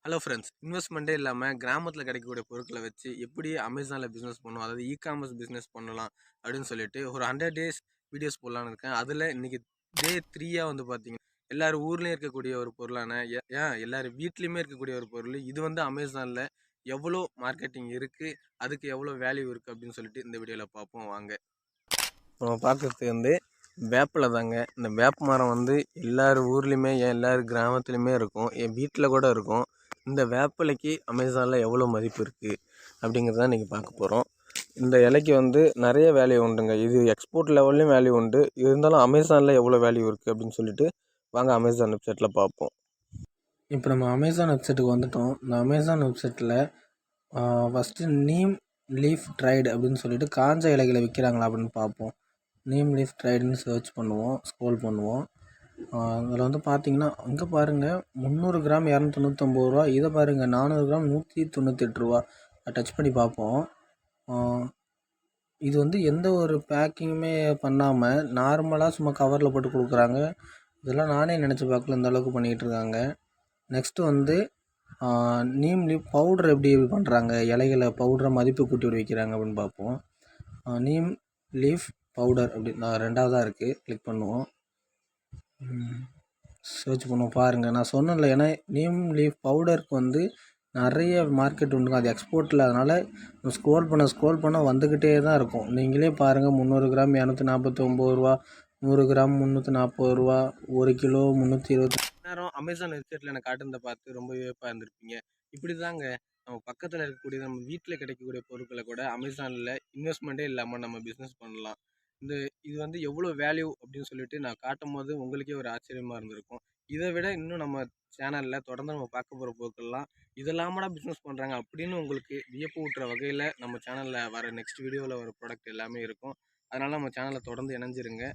Hello friends, இன்வெஸ்ட்மெண்ட்டே இல்லாமல் கிராமத்தில் கிடைக்கக்கூடிய பொருட்களை வச்சு எப்படி அமேசானில் பிஸ்னஸ் பண்ணணும், அதாவது காமர்ஸ் பிஸ்னஸ் பண்ணலாம் அப்படின்னு சொல்லிட்டு ஒரு 100 டேஸ் வீடியோஸ் போடலான்னு இருக்கேன். அதில் இன்னைக்கு டே 3யாக வந்து பார்த்தீங்கன்னா எல்லாரும் ஊர்லேயும் இருக்கக்கூடிய ஒரு பொருளான ஏன் எல்லாரும் வீட்லேயுமே இருக்கக்கூடிய ஒரு பொருள் இது வந்து அமேசானில் எவ்வளோ மார்க்கெட்டிங் இருக்குது, அதுக்கு எவ்வளோ வேல்யூ இருக்குது அப்படின்னு சொல்லிட்டு இந்த வீடியோவில் பார்ப்போம் வாங்க. நம்ம பார்க்குறது வந்து வேப்பிலை தாங்க. இந்த வேப்ப மரம் வந்து எல்லார் ஊர்லேயுமே எல்லார் கிராமத்துலேயுமே இருக்கும், என் வீட்டில் கூட இருக்கும். இந்த வேப்பிலைக்கு அமேசானில் எவ்வளோ மதிப்பு இருக்குது அப்படிங்கிறத இன்றைக்கி பார்க்க போகிறோம். இந்த இலைக்கு வந்து நிறைய வேல்யூ உண்டுங்க. இது எக்ஸ்போர்ட் லெவல்லையும் வேல்யூ உண்டு. இருந்தாலும் அமேசானில் எவ்வளோ வேல்யூ இருக்குது அப்படின்னு சொல்லிட்டு வாங்க அமேசான் வெப்சைட்டில் பார்ப்போம். இப்போ நம்ம அமேசான் வெப்சைட்டுக்கு வந்துட்டோம். இந்த அமேசான் வெப்சைட்டில் ஃபஸ்ட்டு நீம் லீஃப் ட்ரைடு அப்படின்னு சொல்லிட்டு காஞ்ச இலைகளை விற்கிறாங்களா அப்படின்னு பார்ப்போம். நீம் லீஃப் ட்ரைடுன்னு சர்ச் பண்ணுவோம், ஸ்க்ரோல் பண்ணுவோம். அதில் வந்து பார்த்தீங்கன்னா அங்கே பாருங்கள் 300 கிராம் 299 ரூபா. இதை பாருங்கள் 400 கிராம் 198 ரூபா. டச் பண்ணி பார்ப்போம். இது வந்து எந்த ஒரு பேக்கிங்குமே பண்ணாமல் நார்மலாக சும்மா கவரில் போட்டு கொடுக்குறாங்க. இதெல்லாம் நானே நினச்சி பார்க்கல இந்த அளவுக்கு பண்ணிகிட்டு இருக்காங்க. நெக்ஸ்ட்டு வந்து நீம் லீஃப் பவுடர் எப்படி பண்ணுறாங்க, இலைகளை பவுடரை மதிப்பு கூட்டி வைக்கிறாங்க அப்படின்னு பார்ப்போம். நீம் லீஃப் பவுடர் அப்படி நான் 2வதாக இருக்குது, கிளிக் பண்ணுவோம். சர்ச் பண்ணுவோம். பாருங்கள் நான் சொன்னேன்ல, ஏன்னா நீம் லீஃப் பவுடருக்கு வந்து நிறைய மார்க்கெட் உண்டுங்க. அது எக்ஸ்போர்ட்டில், அதனால் ஸ்க்ரோல் பண்ண வந்துக்கிட்டே தான் இருக்கும். நீங்களே பாருங்கள் 300 கிராம் 249 ரூபா, 100 கிராம் 340 ரூபா, 1 கிலோ 320. நேரம் அமேசான் வெப்சைட்டில் எனக்கு காட்டுனதை பார்த்து ரொம்ப வியப்பாக இருந்திருப்பீங்க. இப்படி தாங்க நம்ம பக்கத்தில் இருக்கக்கூடிய நம்ம வீட்டில் கிடைக்கக்கூடிய பொருட்களை கூட அமேசானில் இன்வெஸ்ட்மெண்ட்டே இல்லாமல் நம்ம பிஸ்னஸ் பண்ணலாம். இது வந்து எவ்வளோ வேல்யூ அப்படின்னு சொல்லிட்டு நான் காட்டும் போது உங்களுக்கே ஒரு ஆச்சரியமாக இருந்திருக்கும். இதை விட இன்னும் நம்ம சேனலில் தொடர்ந்து நம்ம பார்க்க போகிற பொருட்கள்லாம் இதெல்லாமடா பிஸ்னஸ் பண்ணுறாங்க அப்படின்னு உங்களுக்கு வியப்பு ஊட்டுற வகையில் நம்ம சேனலில் வர நெக்ஸ்ட் வீடியோவில் வர ப்ராடக்ட் எல்லாமே இருக்கும். அதனால் நம்ம சேனலை தொடர்ந்து இணைஞ்சிருங்க.